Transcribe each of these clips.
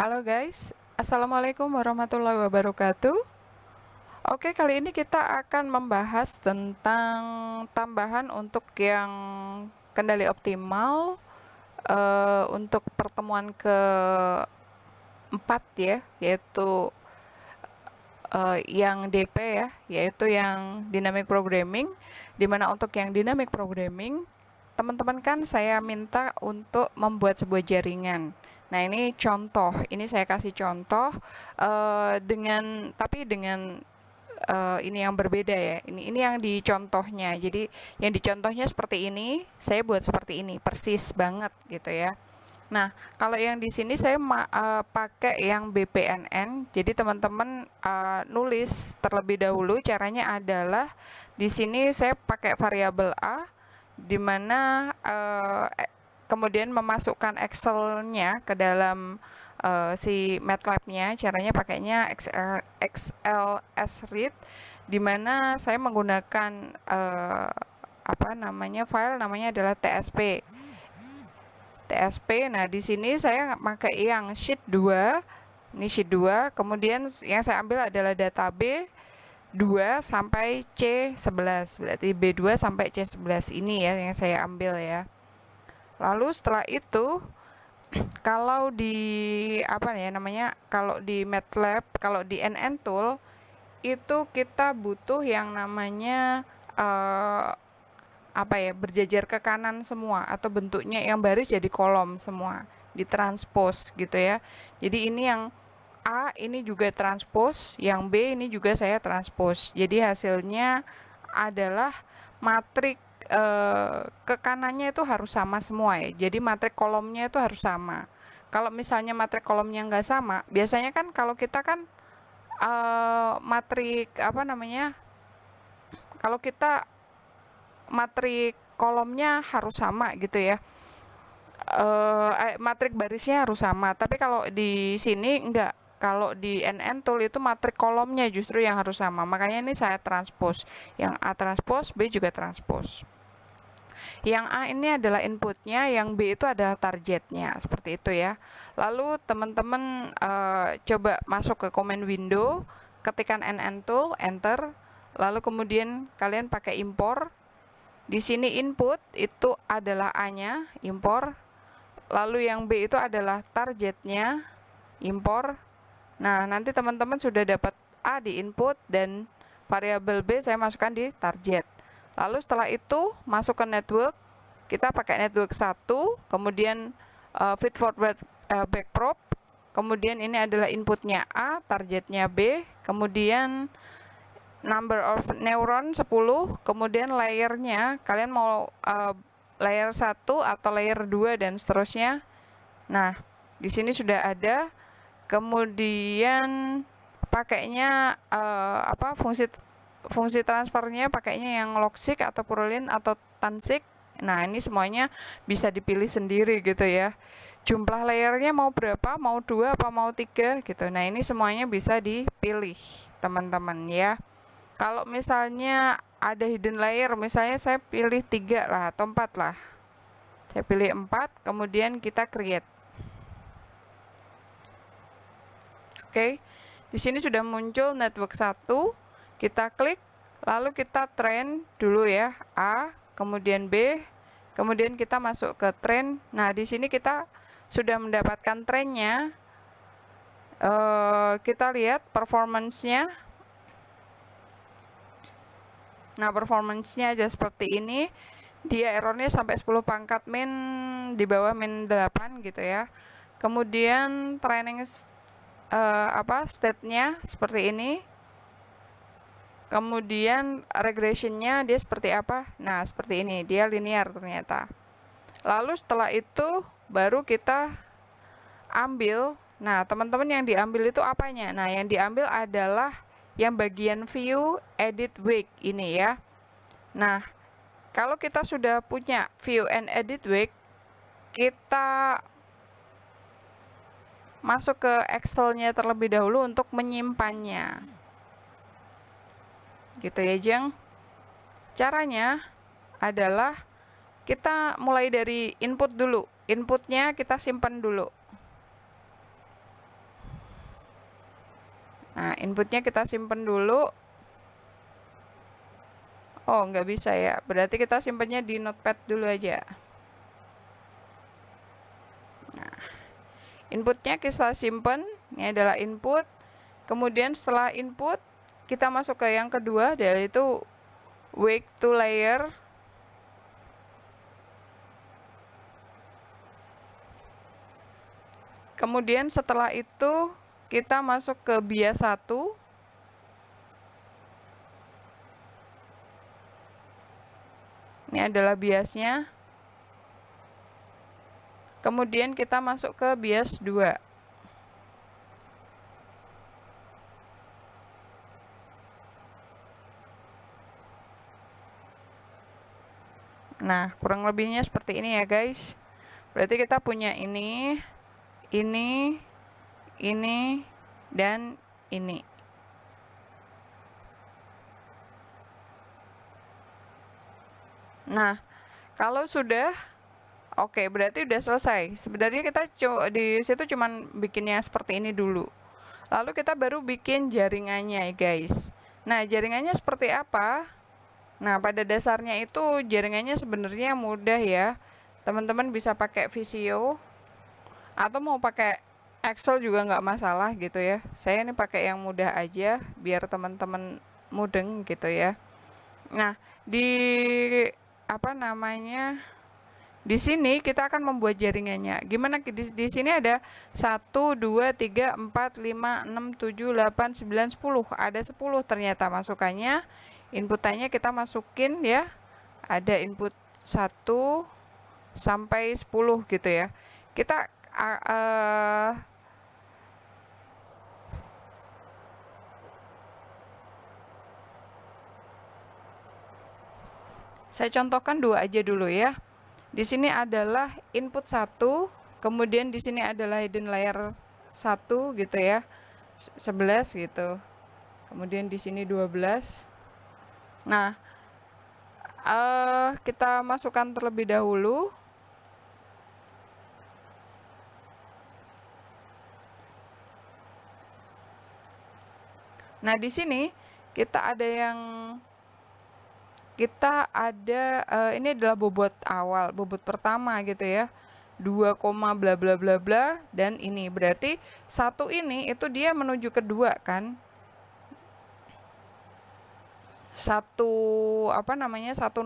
Halo guys, Assalamualaikum warahmatullahi wabarakatuh. Oke, kali ini kita akan membahas tentang tambahan untuk yang kendali optimal untuk pertemuan keempat ya, yaitu yang DP ya, yaitu yang dynamic programming. Dimana untuk yang dynamic programming, teman-teman kan saya minta untuk membuat sebuah jaringan. Nah, ini contoh, ini saya kasih contoh dengan ini yang berbeda ya. Ini yang dicontohnya. Jadi yang dicontohnya seperti ini, saya buat seperti ini, persis banget gitu ya. Nah, kalau yang di sini saya pakai yang BPNN. Jadi teman-teman nulis terlebih dahulu. Caranya adalah di sini saya pakai variabel A, di mana kemudian memasukkan Excel-nya ke dalam si MATLAB-nya. Caranya pakainya XLSRead, di mana saya menggunakan file namanya adalah TSP. Nah di sini saya pakai yang sheet 2. Ini sheet 2, kemudian yang saya ambil adalah data B2 sampai C11. Berarti B2 sampai C11 ini ya yang saya ambil ya. Lalu setelah itu kalau di kalau di MATLAB, kalau di NN tool itu kita butuh yang namanya berjajar ke kanan semua, atau bentuknya yang baris jadi kolom semua, ditranspose gitu ya. Jadi ini yang A ini juga transpose, yang B ini juga saya transpose. Jadi hasilnya adalah matrik ke kanannya itu harus sama semua ya. Jadi matrik kolomnya itu harus sama. Kalau misalnya matrik kolomnya nggak sama, biasanya kan kalau kita kan matrik kalau kita matrik kolomnya harus sama gitu ya. Matrik barisnya harus sama. Tapi kalau di sini enggak. Kalau di NN tool itu matrik kolomnya justru yang harus sama. Makanya ini saya transpose. Yang A transpose, B juga transpose. Yang A ini adalah inputnya, yang B itu adalah targetnya. Seperti itu ya. Lalu teman-teman coba masuk ke command window, ketikkan NN tool, enter. Lalu kemudian kalian pakai import. Di sini input itu adalah A-nya, impor. Lalu yang B itu adalah targetnya, impor. Nah, nanti teman-teman sudah dapat A di input dan variabel B saya masukkan di target. Lalu setelah itu masuk ke network, kita pakai network 1, kemudian feed forward backprop, kemudian ini adalah inputnya A, targetnya B, kemudian number of neuron 10, kemudian layernya kalian mau layer 1 atau layer 2 dan seterusnya. Nah, di sini sudah ada. Kemudian pakainya fungsi transfernya pakainya yang logic atau Purlin atau Tansig. Nah, ini semuanya bisa dipilih sendiri gitu ya. Jumlah layernya mau berapa, mau 2 apa mau 3 gitu. Nah, ini semuanya bisa dipilih teman-teman ya. Kalau misalnya ada hidden layer, misalnya saya pilih 3 lah atau 4 lah. Saya pilih 4, kemudian kita create. Oke. Di sini sudah muncul network 1. Kita klik, lalu kita train dulu ya, A, kemudian B, kemudian kita masuk ke train. Nah, di sini kita sudah mendapatkan trainnya. Kita lihat performance-nya. Nah, performance-nya aja seperti ini. Dia errornya sampai 10 pangkat min, di bawah min 8 gitu ya. Kemudian training state-nya seperti ini. Kemudian regression-nya dia seperti apa? Nah, seperti ini. Dia linear ternyata. Lalu setelah itu baru kita ambil. Nah, teman-teman yang diambil itu apanya? Nah, yang diambil adalah yang bagian view edit week ini ya. Nah, kalau kita sudah punya view and edit week, kita masuk ke Excel-nya terlebih dahulu untuk menyimpannya. Gitu ya, Jeng. Caranya adalah kita mulai dari input dulu. Inputnya kita simpan dulu. Nah, inputnya kita simpen dulu. Oh, nggak bisa ya. Berarti kita simpennya di notepad dulu aja. Nah, inputnya kita simpen. Ini adalah input. Kemudian setelah input, kita masuk ke yang kedua, yaitu wake to layer. Kemudian setelah itu, kita masuk ke bias 1. Ini adalah biasnya. Kemudian kita masuk ke bias 2. Nah, kurang lebihnya seperti ini ya guys. Berarti kita punya ini, dan ini. Nah, kalau sudah oke, berarti udah selesai. Sebenarnya kita di situ cuman bikinnya seperti ini dulu. Lalu kita baru bikin jaringannya ya guys. Nah, jaringannya seperti apa? Nah, pada dasarnya itu jaringannya sebenarnya mudah ya. Teman-teman bisa pakai Visio atau mau pakai Excel juga nggak masalah gitu ya. Saya ini pakai yang mudah aja biar teman-teman mudeng gitu ya. Nah, di apa namanya? Di sini kita akan membuat jaringannya. Gimana di sini ada 1 2 3 4 5 6 7 8 9 10. Ada 10 ternyata masukannya. Inputannya kita masukin ya. Ada input 1 sampai 10 gitu ya. Kita saya contohkan 2 aja dulu ya. Di sini adalah input 1, kemudian di sini adalah hidden layer 1 gitu ya. 11 gitu. Kemudian di sini 12. Nah, kita masukkan terlebih dahulu. Nah, di sini kita ada ini adalah bobot awal, bobot pertama gitu ya. 2, bla bla bla bla, dan ini berarti 1 ini itu dia menuju ke 2 kan. Satu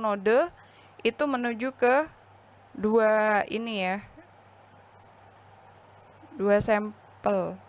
node itu menuju ke 2 ini ya. 2 sampel.